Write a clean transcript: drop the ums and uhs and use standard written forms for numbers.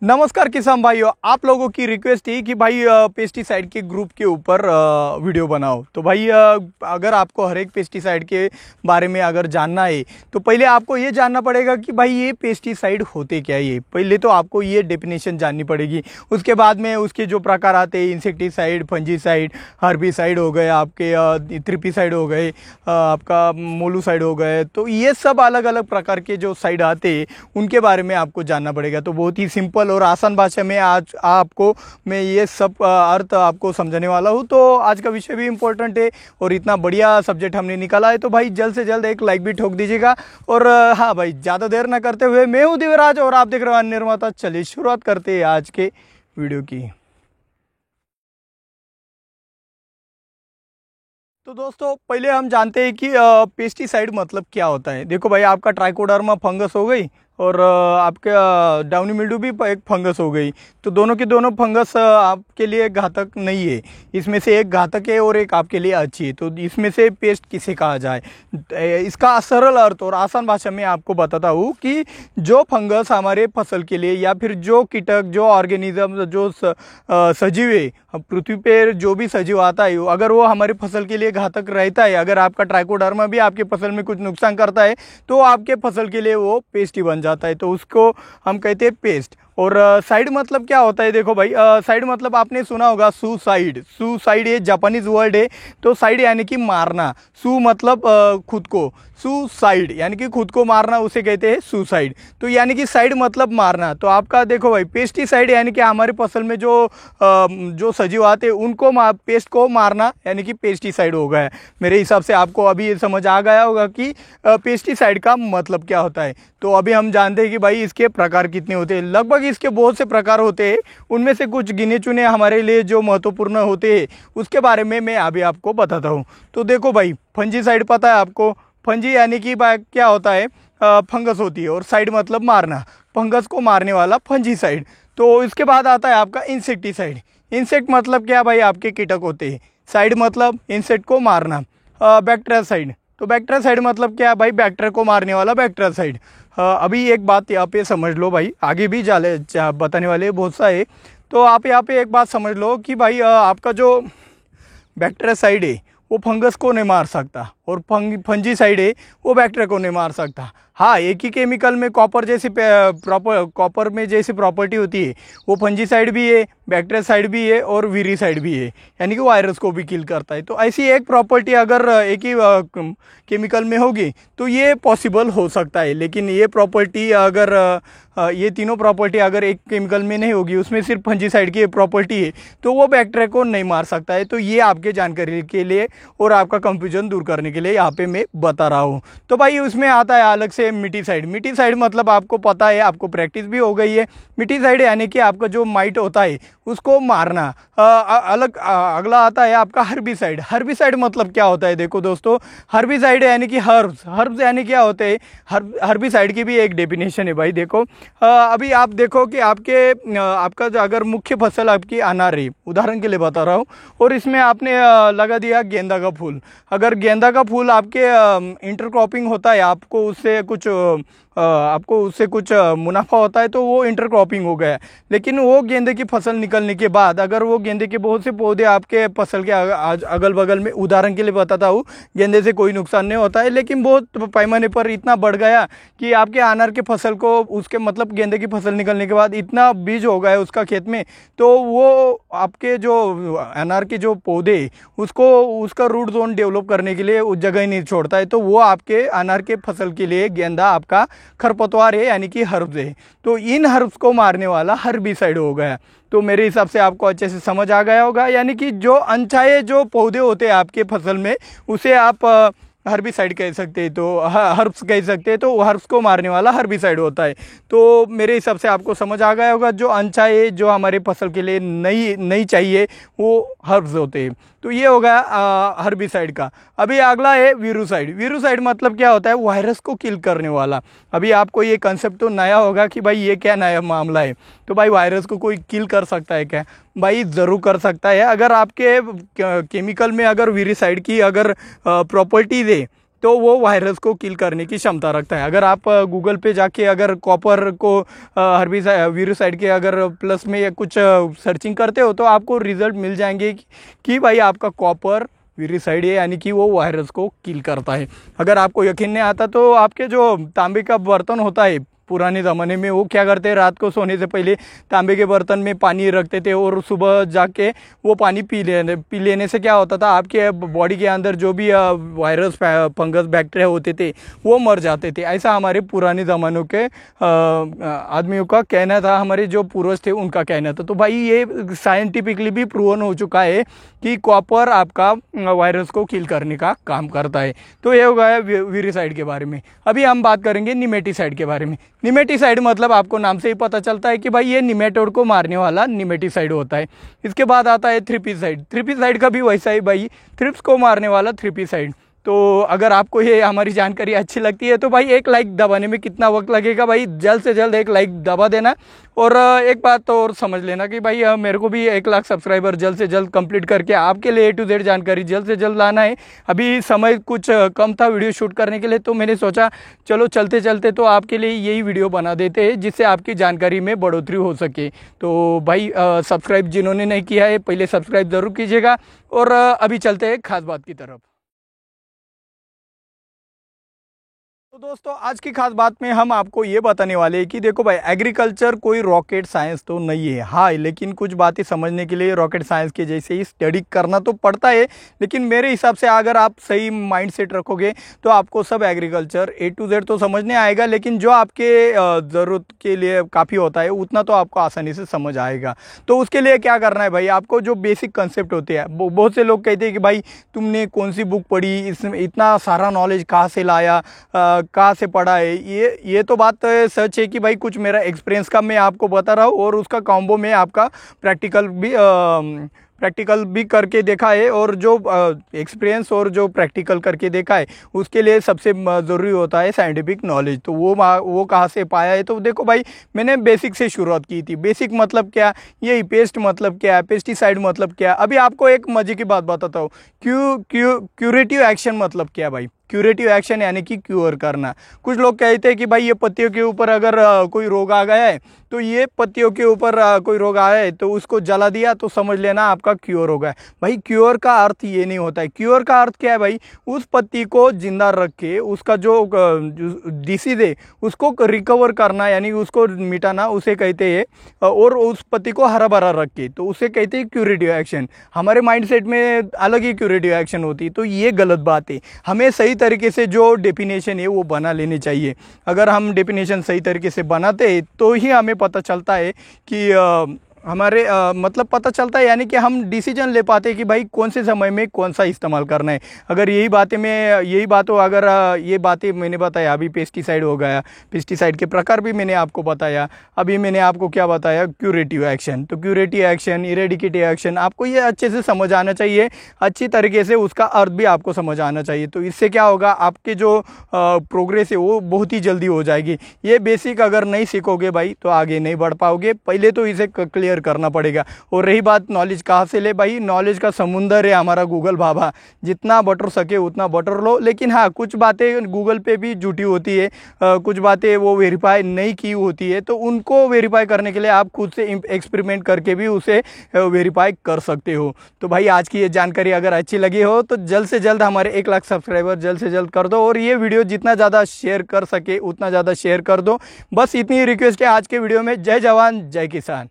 नमस्कार किसान भाइयों, आप लोगों की रिक्वेस्ट थी कि भाई पेस्टिसाइड के ग्रुप के ऊपर वीडियो बनाओ। तो भाई अगर आपको हर एक पेस्टिसाइड के बारे में अगर जानना है तो पहले आपको ये जानना पड़ेगा कि भाई ये पेस्टिसाइड होते क्या है। पहले तो आपको ये डेफिनेशन जाननी पड़ेगी। उसके बाद में उसके जो प्रकार आते हैं, इंसेक्टिसाइड, फंजीसाइड, हर्बिसाइड हो गए, आपके थ्रिपिसाइड हो गए, आपका मोलूसाइड हो गए। तो ये सब अलग अलग प्रकार के जो साइड आते हैं उनके बारे में आपको जानना पड़ेगा। तो बहुत ही सिंपल और आसान भाषा में आज आपको मैं ये सब अर्थ आपको समझाने वाला हूँ। तो आज का विषय भी इम्पोर्टेंट है और इतना बढ़िया सब्जेक्ट हमने निकाला है, तो भाई जल्द से जल्द एक लाइक भी ठोक दीजिएगा। और हाँ भाई, ज़्यादा देर ना करते हुए, मैं हूँ दिव्यराज और आप देख रहे हो निर्माता। चलिए शुरुआत करते हैं आज के वीडियो की। तो दोस्तों पहले हम जानते हैं कि पेस्टिसाइड मतलब क्या होता है। देखो भाई, आपका ट्राइकोडर्मा फंगस हो गई और आपका डाउनी मिल्ड्यू भी एक फंगस हो गई। तो दोनों की दोनों फंगस आपके लिए घातक नहीं है। इसमें से एक घातक है और एक आपके लिए अच्छी है। तो इसमें से पेस्ट किसे कहा जाए, इसका सरल अर्थ और आसान भाषा में आपको बताता हूँ कि जो फंगस हमारे फसल के लिए या फिर जो कीटक, जो ऑर्गेनिज्म, जो सजीव है, पृथ्वी पर जो भी सजीव आता है, अगर वो हमारी फसल के लिए घातक रहता है, अगर आपका ट्राइकोडर्मा भी आपके फसल में कुछ नुकसान करता है तो आपके फसल के लिए वो पेस्ट ही बन जाता है। तो उसको हम कहते हैं पेस्ट। और साइड मतलब क्या होता है, देखो भाई, साइड मतलब आपने सुना होगा सुसाइड। सुसाइड ये जापानीज वर्ड है। तो साइड यानी कि मारना, सु मतलब खुद को, सुसाइड यानी कि खुद को मारना, उसे कहते हैं सुसाइड। तो यानी कि साइड मतलब मारना। तो आपका देखो भाई, पेस्टिसाइड यानी कि हमारे फसल में जो सजीव आते हैं उनको पेस्ट को मारना, यानी कि पेस्टिसाइड हो गया। मेरे हिसाब से आपको अभी ये समझ आ गया होगा कि पेस्टिसाइड का मतलब क्या होता है। तो अभी हम जानते हैं कि भाई इसके प्रकार कितने होते हैं। लगभग इसके बहुत से प्रकार होते हैं। उनमें से कुछ गिने चुने हमारे लिए जो महत्वपूर्ण होते हैं उसके बारे में मैं अभी आपको बताता हूँ। तो देखो भाई, फंजीसाइड पता है आपको। फंजी यानी कि क्या होता है, फंगस होती है, और साइड मतलब मारना, फंगस को मारने वाला फंजीसाइड। तो इसके बाद आता है आपका इंसेक्टिसाइड। इंसेक्ट मतलब क्या भाई, आपके कीटक होते हैं। साइड मतलब इंसेक्ट को मारना। बैक्टीरियासाइड, तो बैक्टीरियासाइड मतलब क्या भाई, बैक्टीरिया को मारने वाला बैक्टीरियासाइड। अभी एक बात यहाँ पे समझ लो भाई, आगे भी बताने वाले बहुत सा है। तो आप यहाँ पे एक बात समझ लो कि भाई आपका जो बैक्टीरियासाइड है वो फंगस को नहीं मार सकता, और फंजीसाइड है वो बैक्टीरिया को नहीं मार सकता। हाँ, एक ही केमिकल में कॉपर में जैसी प्रॉपर्टी होती है, वो फंजीसाइड भी है, बैक्टीरियासाइड भी है और वीरीसाइड भी है, यानी कि वायरस को भी किल करता है। तो ऐसी एक प्रॉपर्टी अगर एक ही केमिकल में होगी तो ये पॉसिबल हो सकता है। लेकिन ये प्रॉपर्टी अगर ये तीनों प्रॉपर्टी अगर एक केमिकल में नहीं होगी, उसमें सिर्फ फंजीसाइड की प्रॉपर्टी है, तो वो बैक्टीरिया को नहीं मार सकता है। तो ये आपके जानकारी के लिए और आपका कंफ्यूजन दूर करने के लिए यहाँ पे मैं बता रहा हूँ। तो भाई उसमें आता है अलग से मिटीसाइड। मिटीसाइड मतलब आपको पता है, आपको प्रैक्टिस भी हो गई है। मिटीसाइड यानी कि आपका जो माइट होता है उसको मारना। अगला आता है आपका हर्बिसाइड। हर्बिसाइड मतलब क्या होता है, देखो दोस्तों, हर्बिसाइड यानी कि हर्ब्स यानी क्या होते हैं। हर्बिसाइड की भी एक डेफिनेशन है भाई। देखो अभी आप देखो कि आपका जो अगर मुख्य फसल आपकी अनार है, उदाहरण के लिए बता रहा हूँ, और इसमें आपने लगा दिया गेंदा का फूल। अगर गेंदा का फूल आपके इंटरक्रॉपिंग होता है, आपको उससे कुछ मुनाफा होता है, तो वो इंटरक्रॉपिंग हो गया। लेकिन वो गेंदे की फसल निकलने के बाद अगर वो गेंदे के बहुत से पौधे आपके फसल के अगल बगल में, उदाहरण के लिए बताता हूँ, गेंदे से कोई नुकसान नहीं होता है, लेकिन बहुत पैमाने पर इतना बढ़ गया कि आपके अनार के फसल को, उसके मतलब गेंदे की फसल निकलने के बाद इतना बीज हो गया उसका खेत में, तो वो आपके जो अनार के जो पौधे उसका रूट जोन डेवलप करने के लिए उस जगह ही नहीं छोड़ता है। तो वो आपके अनार के फसल के लिए गेंदा आपका खरपतवार है, यानी कि हर्ब्स है। तो इन हर्ब्स को मारने वाला हर्बिसाइड हो गया। तो मेरे हिसाब से आपको अच्छे से समझ आ गया होगा, यानी कि जो अनचाहे जो पौधे होते हैं आपके फसल में, उसे आप हर्बिसाइड कह सकते हैं, तो हर्ब्स कह सकते हैं। तो हर्ब्स को मारने वाला हर्बिसाइड होता है। तो मेरे हिसाब से आपको समझ आ गया होगा, जो अनचाहे, जो हमारे फसल के लिए नहीं चाहिए, वो हर्ब्स होते हैं। तो ये हो गया हर्बिसाइड का। अभी अगला है वीरुसाइड। वीरुसाइड मतलब क्या होता है, वायरस को किल करने वाला। अभी आपको ये कंसेप्ट तो नया होगा कि भाई ये क्या नया मामला है। तो भाई वायरस को कोई किल कर सकता है क्या? भाई ज़रूर कर सकता है। अगर आपके केमिकल में अगर वीरिसाइड की अगर प्रॉपर्टीज है, तो वो वायरस को किल करने की क्षमता रखता है। अगर आप गूगल पे जाके अगर कॉपर को वीरुसाइड के अगर प्लस में या कुछ सर्चिंग करते हो तो आपको रिजल्ट मिल जाएंगे कि भाई आपका कॉपर वीरुसाइड है, यानी कि वो वायरस को किल करता है। अगर आपको यकीन नहीं आता तो आपके जो तांबे का बर्तन होता है पुराने ज़माने में, वो क्या करते हैं, रात को सोने से पहले तांबे के बर्तन में पानी रखते थे और सुबह जाके वो पानी पी लेने से क्या होता था, आपके बॉडी के अंदर जो भी वायरस फंगस बैक्टीरिया होते थे वो मर जाते थे। ऐसा हमारे पुराने ज़मानों के आदमियों का कहना था, हमारे जो पूर्वज थे उनका कहना था। तो भाई ये साइंटिफिकली भी प्रूवन हो चुका है कि कॉपर आपका वायरस को किल करने का काम करता है। तो ये हो गया वीरुसाइड के बारे में। अभी हम बात करेंगे निमेटीसाइड के बारे में। निमेटीसाइड मतलब आपको नाम से ही पता चलता है कि भाई ये निमेटोड को मारने वाला निमेटीसाइड होता है। इसके बाद आता है थ्रिप्साइड। थ्रिप्साइड का भी वैसा ही भाई, थ्रिप्स को मारने वाला थ्रिप्साइड। तो अगर आपको ये हमारी जानकारी अच्छी लगती है तो भाई एक लाइक दबाने में कितना वक्त लगेगा, भाई जल्द से जल्द एक लाइक दबा देना। और एक बात तो और समझ लेना कि भाई मेरे को भी 1 लाख सब्सक्राइबर जल्द से जल्द कंप्लीट करके आपके लिए A to Z जानकारी जल्द से जल्द लाना है। अभी समय कुछ कम था वीडियो शूट करने के लिए, तो मैंने सोचा चलो चलते चलते तो आपके लिए यही वीडियो बना देते हैं जिससे आपकी जानकारी में बढ़ोतरी हो सके। तो भाई सब्सक्राइब जिन्होंने नहीं किया है पहले सब्सक्राइब ज़रूर कीजिएगा। और अभी चलते हैं खास बात की तरफ। तो दोस्तों आज की खास बात में हम आपको ये बताने वाले हैं कि देखो भाई एग्रीकल्चर कोई रॉकेट साइंस तो नहीं है, हाँ, लेकिन कुछ बातें समझने के लिए रॉकेट साइंस के जैसे ही स्टडी करना तो पड़ता है। लेकिन मेरे हिसाब से अगर आप सही माइंड सेट रखोगे तो आपको सब एग्रीकल्चर A to Z तो समझने आएगा, लेकिन जो आपके ज़रूरत के लिए काफ़ी होता है उतना तो आपको आसानी से समझ आएगा। तो उसके लिए क्या करना है भाई, आपको जो बेसिक कंसेप्ट होते हैं, बहुत से लोग कहते हैं कि भाई तुमने कौन सी बुक पढ़ी, इसमें इतना सारा नॉलेज कहाँ से लाया, कहाँ से पढ़ा है। ये तो बात सच है कि भाई कुछ मेरा एक्सपीरियंस का मैं आपको बता रहा हूँ और उसका कॉम्बो में आपका प्रैक्टिकल भी करके देखा है। और जो एक्सपीरियंस और जो प्रैक्टिकल करके देखा है उसके लिए सबसे ज़रूरी होता है साइंटिफिक नॉलेज। तो वो कहाँ से पाया है, तो देखो भाई मैंने बेसिक से शुरुआत की थी। बेसिक मतलब क्या, यही पेस्ट मतलब क्या है, पेस्टिसाइड मतलब क्या है। अभी आपको एक मजे की बात बताता हूँ, क्यूरेटिव एक्शन मतलब क्या भाई। क्यूरेटिव एक्शन यानी कि क्योर करना। कुछ लोग कहते हैं कि भाई ये पत्तियों के ऊपर अगर कोई रोग आ गया है, तो ये पत्तियों के ऊपर कोई रोग आया है तो उसको जला दिया तो समझ लेना आपका क्योर हो गया। भाई क्योर का अर्थ ये नहीं होता है। क्योर का अर्थ क्या है भाई, उस पत्ती को जिंदा रख के उसका जो डिसीज है उसको रिकवर करना, यानी उसको मिटाना, उसे कहते हैं। और उस पत्ती को हरा भरा रख के, तो उसे कहते हैं क्यूरेटिव एक्शन। हमारे माइंडसेट में अलग ही क्यूरेटिव एक्शन होती है, तो ये गलत बात है। हमें सही तरीके से जो डेफिनेशन है वो बना लेनी चाहिए। अगर हम डेफिनेशन सही तरीके से बनाते हैं तो ही हमें पता चलता है कि हमारे मतलब पता चलता है, यानी कि हम डिसीजन ले पाते हैं कि भाई कौन से समय में कौन सा इस्तेमाल करना है। अगर यही बात हो, अगर ये बातें मैंने बताया, अभी पेस्टिसाइड हो गया, पेस्टिसाइड के प्रकार भी मैंने आपको बताया। अभी मैंने आपको क्या बताया, क्यूरेटिव एक्शन। तो क्यूरेटिव एक्शन, इरेडिकेटिव एक्शन, आपको ये अच्छे से समझ आना चाहिए, अच्छी तरीके से उसका अर्थ भी आपको समझ आना चाहिए। तो इससे क्या होगा, आपके जो प्रोग्रेस है वो बहुत ही जल्दी हो जाएगी। ये बेसिक अगर नहीं सीखोगे भाई तो आगे नहीं बढ़ पाओगे, पहले तो इसे क्लियर करना पड़ेगा। और रही बात नॉलेज कहाँ से ले, भाई नॉलेज का समुंदर है हमारा गूगल बाबा, जितना बटर सके उतना बटर लो। लेकिन हाँ, कुछ बातें गूगल पे भी झूठी होती है, कुछ बातें वो वेरीफाई नहीं की होती है, तो उनको वेरीफाई करने के लिए आप खुद से एक्सपेरिमेंट करके भी उसे वेरीफाई कर सकते हो। तो भाई आज की ये जानकारी अगर अच्छी लगी हो तो जल्द से जल्द हमारे 1 लाख सब्सक्राइबर जल्द से जल्द कर दो, और ये वीडियो जितना ज़्यादा शेयर कर सके उतना ज़्यादा शेयर कर दो। बस इतनी रिक्वेस्ट है आज के वीडियो में। जय जवान जय किसान।